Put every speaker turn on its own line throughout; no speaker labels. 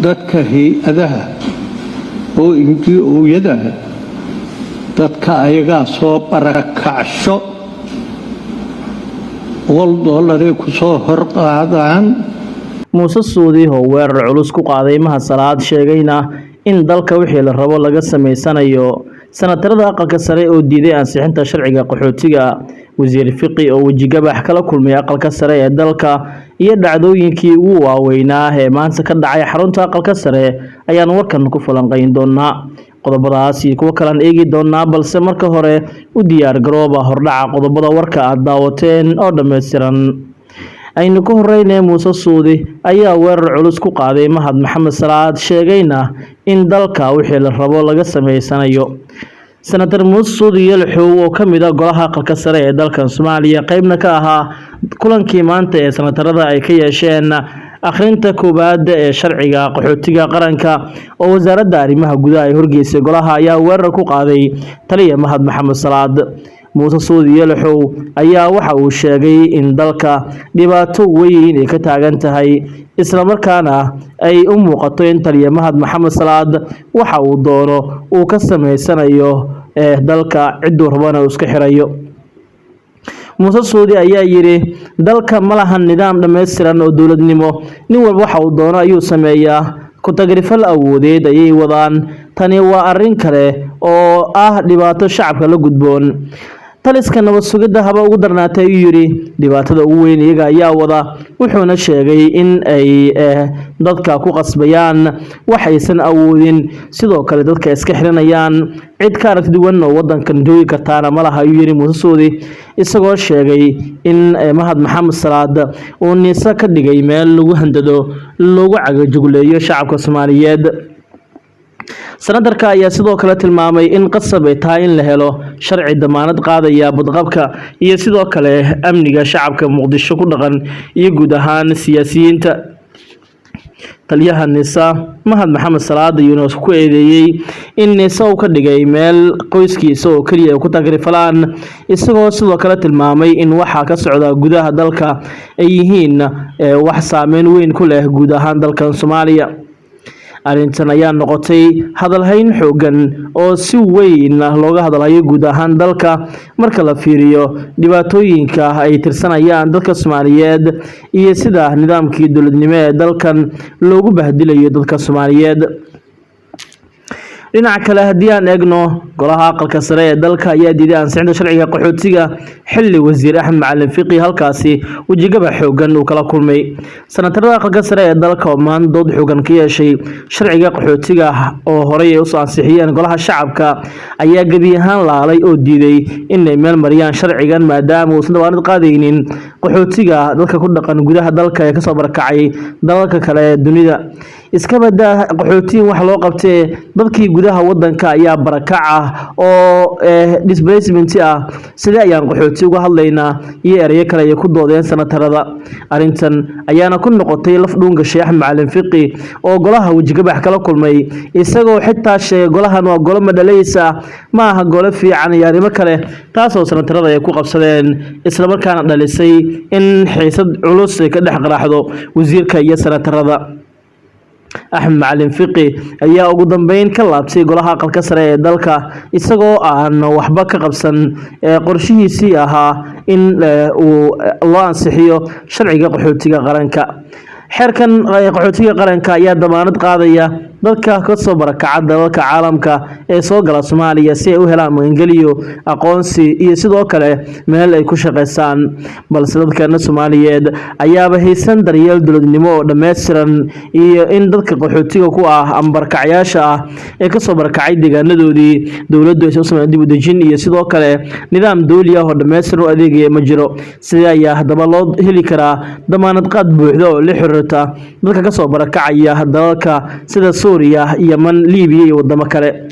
dadka hay-adaha oo NGO-yada dadka ayagaa soo barakacsho $1 ku soo horqaadaan.
muuse suudi oo weerar culus ku qaaday Mahad Salaad sheegayna in dalka wixii la rabo laga sameysanayo sanatarada aqalka sare oo diiday ansixinta sharciga qaxootiga. wasiir fiqi oo wajigabax kala kulmay aqalka sare ee dalka iyo dhacdooyinkii ugu waaweynaa ee maanta ka dhacay xarunta aqalka sare ayaan warkan ku falanqayn doonaa. qodobadaas iyo kuwa kale eegi doonaa, balse marka hore u diyaar garooba hordhaca qodobada warka aad daawateen oo dhameystiran. aynu ku horeynay muuse suudi ayaa weerar culus ku qaaday Mahad Maxamed Salaad sheegayna in dalka wixii la rabo laga sameysanayo. senator muuse suudi yelxow oo kamid ah golaha aqalka sare ee dalkan Soomaaliya qaybna ka ahaa kulankii maanta ee senatarada ay ka yeesheen akhrinta koobaad ee sharciga qaxootiga qaranka oo wasaaradda arrimaha gudaha ay horgeysay golaha ayaa weerar ku qaaday taliya Mahad Maxamed Salaad. muuse suudi yelxow ayaa waxa uu sheegay in dalka dhibaato weyn ay ka taagan tahay isla markaana ay u muuqato in taliya Mahad Maxamed Salaad waxa uu doono uu ka sameysanayo dalka ciduu rabana uu iska xirayo. muuse suudi ayaa yiri dalka ma lahan nidaam dhameystiran oo dowladnimo, nin walba waxa uu doono ayuu sameeyaa, ku tagrifal awoodeed ayay wadaan. tani waa arrin kale oo ah dhibaato shacabka la gudboon. taliska nabad sugidda haba ugu darnaatay ayuu yiri dhibaatada ugu weyn iyaga ayaa wada, wuxuuna sheegay in ay dadka ku qasbayaan waxaysan awoodin, sidoo kale dadka iska xiranayaan. cid ka aragti duwan oo wadankan joogi kartaana ma laha ayuu yiri muuse suudi, isagoo sheegay in Mahad Maxamed Salaad uu niisa ka dhigay meel lagu handado loogu cagajugleeyo shacabka Soomaaliyeed. senatarka ayaa sidoo kale tilmaamay in qasab ay tahay in la helo sharci damaanad qaadaya badqabka iyo sidoo kale amniga shacabka Muqdisho ku dhaqan iyo guud ahaan siyaasiyiinta. taliyaha NISA Mahad Maxamed Salaad ayuu ku eedeeyay in NISA uu ka dhigay meel qoyskiisa oo kaliya ku tagrifalaan, isagoo sidoo kale tilmaamay in waxa ka socda gudaha dalka ay yihiin wax saameyn weyn ku leh guud ahaan dalkan Soomaaliya. arrintan ayaa noqotay hadalhayn xoogan oo si weyn looga hadlayo guud ahaan dalka marka la fiiriyo dhibaatooyinka ay tirsanayaan dadka Soomaaliyeed iyo sida nidaamkii dowladnimo ee dalkan loogu bahdilayo dadka Soomaaliyeed. dhinaca kale haddii aan eegno golaha aqalka sare ee dalka ayaa diiday ansixinta sharciga qaxootiga xilli wasiir Axmed Macalin Fiqi halkaasi wajigabax xoogan uu kala kulmay. senatarada aqalka sare ee dalka oo maanta dood xoogan ka yeeshay sharciga qaxootiga oo horey ay u soo ansixiyeen golaha shacabka ayaa gebi ahaan laalay oo diiday inay meel mariyaan sharcigan maadaama uusan damaanad qaadaynin qaxootiga dadka ku dhaqan gudaha dalka ee kasoo barakacay dalalka kale ee dunida. iska badaa qaxootiga wax loo qabtay dadkii gudaha wadanka ayaa barakac ah oo displacement ah. sidee ayaan qaxooti uga hadlaynaa iyo erayo kale ay ku doodeen senatarada. arrintan ayaana ku noqotay laf dhuun gashay Axmed Macalin Fiqi oo golaha wajigabax kala kulmay, isagoo xitaa sheegay golahan waa golo madhalaysa ma aha golo fiican iyo arrimo kale, taasoo senatarada ay ku qabsadeen isla markaana dhalisay in xiisad culus ay ka dhex qaraxdo wasiirka iyo senatarada. Axmed Macalin Fiqi ayaa ugu dambeyn ka laabtay golaha aqalka sare ee dalka isagoo aan waxba ka qabsan qorshihiisii ahaa in uu loo ansixiyo sharciga qaxootiga qaranka. xeerkan qaxootiga qaranka ayaa damaanad qaadaya dadka ka soo barakaca dalalka caalamka ee soo gala Soomaaliya si ay u helaan magangeliyo, aqoonsi iyo sidoo kale meel ay ku shaqeystaan. balse dadka Soomaaliyeed ayaaba haysan daryeel dowladnimo oo dhameystiran iyo in dadka qaxootiga ku ah ambarkacyaasha ah ee ka soo barakacay deegaanadoodii dowladdu ay soo sameeyeen dib u dejin iyo sidoo kale nidaam dawli ah oo dhameystiran oo adeegaya ma jiro. sidee ayaa hadaba loo heli karaa damaanad qaad buuxda oo la xiriirta dadka ka soo barakacaya dalalka sida Suuriya, Yemen, Liibiya iyo wadamo kale?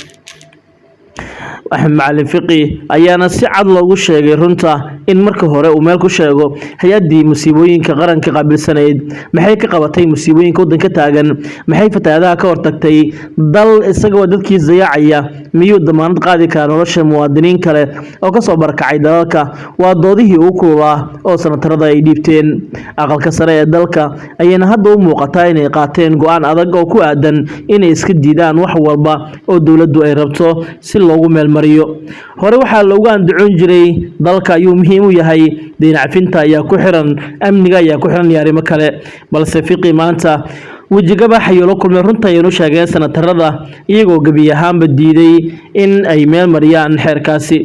Axmed Macalin Fiqi ayaana si cad loogu sheegay runta in marka hore uu meel ku sheego hay'adii musiibooyinka qaranka qaabilsaneyd maxay ka qabatay musiibooyinka wadanka taagan, maxay fatahaadaha ka hortagtay, dal isagoo dadkiisa dayacaya miyuu damaanad qaadi karaa nolosha muwaadiniin kale oo ka soo barakacay dalalka. waa doodihii ugu kululaa oo sanatarada ay dhiibteen. Aqalka sare ee dalka ayaana hadda u muuqataa inay qaateen go'aan adag oo ku aadan inay iska diidaan wax walba oo dowladdu ay rabto si loogu meel mariyo. Hore waxaa loogu andacoon jiray dalka ayuu muhiim u yahay, deyn cafinta ayaa ku xiran, amniga ayaa ku xiran iyo arrimo kale, balse Fiqi maanta wejigabax ayuu la kulmay. runta ayaynu sheegeen sanatarada iyagoo gebi ahaanba diiday in ay meel mariyaan xeerkaasi.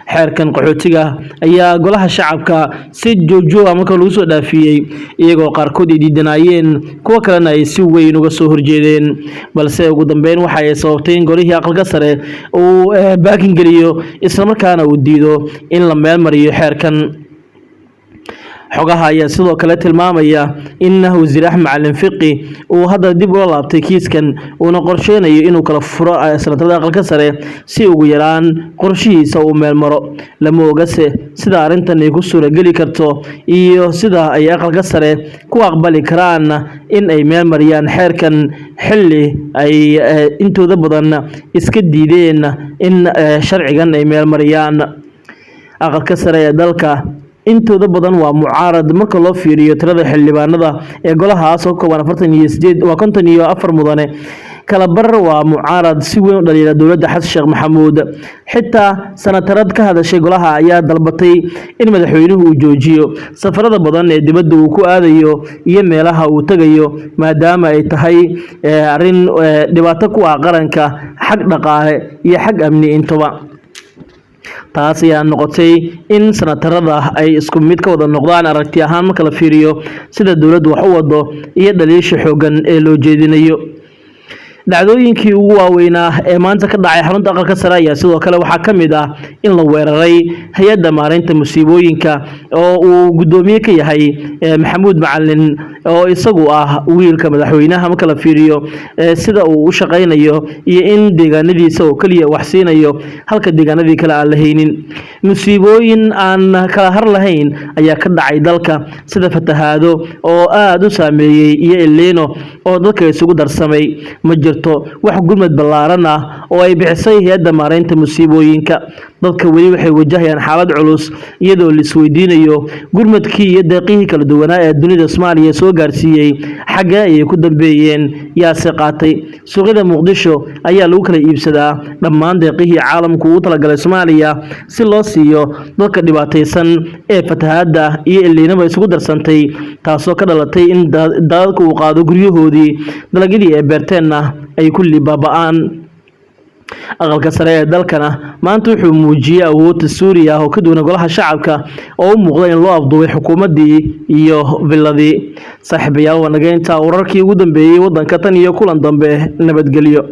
xeerkan qaxootiga ayaa golaha shacabka si joogjoog ah marka lagu soo dhaafiyay, iyagoo qaarkood ay diidanayeen, kuwa kalena ay si weyn uga soo horjeedeen, balse ugu dambeyn waxa ay sababtay in golihii aqalka sare uu baakin geliyo isla markaana uu diido in la meel mariyo xeerkan. xogaha ayaa sidoo kale tilmaamaya in wasiir Axmed Macalin Fiqi uu hadda dib uga laabtay kiiskan uuna qorsheynayo inuu kala furo sanatarada aqalka sare si ugu yaraan qorshihiisa uu meel maro. lama ogase sida arrintan ay ku suurageli karto iyo sida ay aqalka sare ku aqbali karaan in ay meel mariyaan xeerkan xilli ay intooda badan iska diideen in sharcigan ay meel mariyaan. aqalka sare ee dalka intooda badan waa mucaarad marka loo fiiriyo tirada xildhibaanada ee golahaas oo kooban 54 mudane. kala bar waa mucaarad si weyn u dhaliila dowladda Xasan Sheekh Maxamuud. xitaa sanatarad ka hadashay golaha ayaa dalbatay in madaxweynuhu uu joojiyo safarada badan ee dibadda uu ku aadayo iyo meelaha uu tagayo, maadaama ay tahay arrin dhibaato ku ah qaranka xag dhaqaale iyo xag amni intaba. taas ayaa noqotay in sanatarada ay isku mid ka wada noqdaan aragti ahaan marka la fiiriyo sida dowladdu wax u wado iyo dhaliisha xooggan ee loo jeedinayo. dhacdooyinkii ugu waaweynaa ee maanta ka dhacay xarunta aqalka sare ayaa sidoo kale waxaa ka mid ah in la weeraray hay'adda maareynta musiibooyinka oo uu gudoomiye ka yahay Maxamuud Macalin oo isagu ah wiilka madaxweynaha marka la fiiriyo sida uu u shaqeynayo iyo in deegaanadiisa oo kaliya wax siinayo halka deegaanadii kale aan la haynin. musiibooyin aan kala har lahayn ayaa ka dhacay dalka sida fatahaado oo aad u saameeyay iyo Elnino oo dadka isugu darsamay. ma jirto wax gurmad ballaaran ah oo ay bixisay hay'adda maareynta musiibooyinka. dadka weli waxay wajahayaan xaalad culus iyadoo la isweydiinayo gurmadkii iyo deeqihii kala duwanaa ee dunida Soomaaliya soo gaarsiiyay xagga ay ku dambeeyeen yaase qaatay. suuqyada Muqdisho ayaa lagu kala iibsadaa dhammaan deeqihii caalamku u talagalay Soomaaliya si loo siiyo dadka dhibaataysan ee fatahaada iyo Elnino isugu darsantay, taasoo ka dhalatay in dadku uu qaado guryahoodii dalagyadii ay beerteenna ay kulli baaba'aan. aqalka sare ee dalkana maanta wuxuu muujiyay awoodda Suuriya oo ka duwan golaha shacabka oo u muuqda in loo afduubay xukuumadii iyo villadii. saaxiibayaal wanaagga inta wararkii ugu dambeeyay wadanka tan iyo kulan dambe nabadgelyo.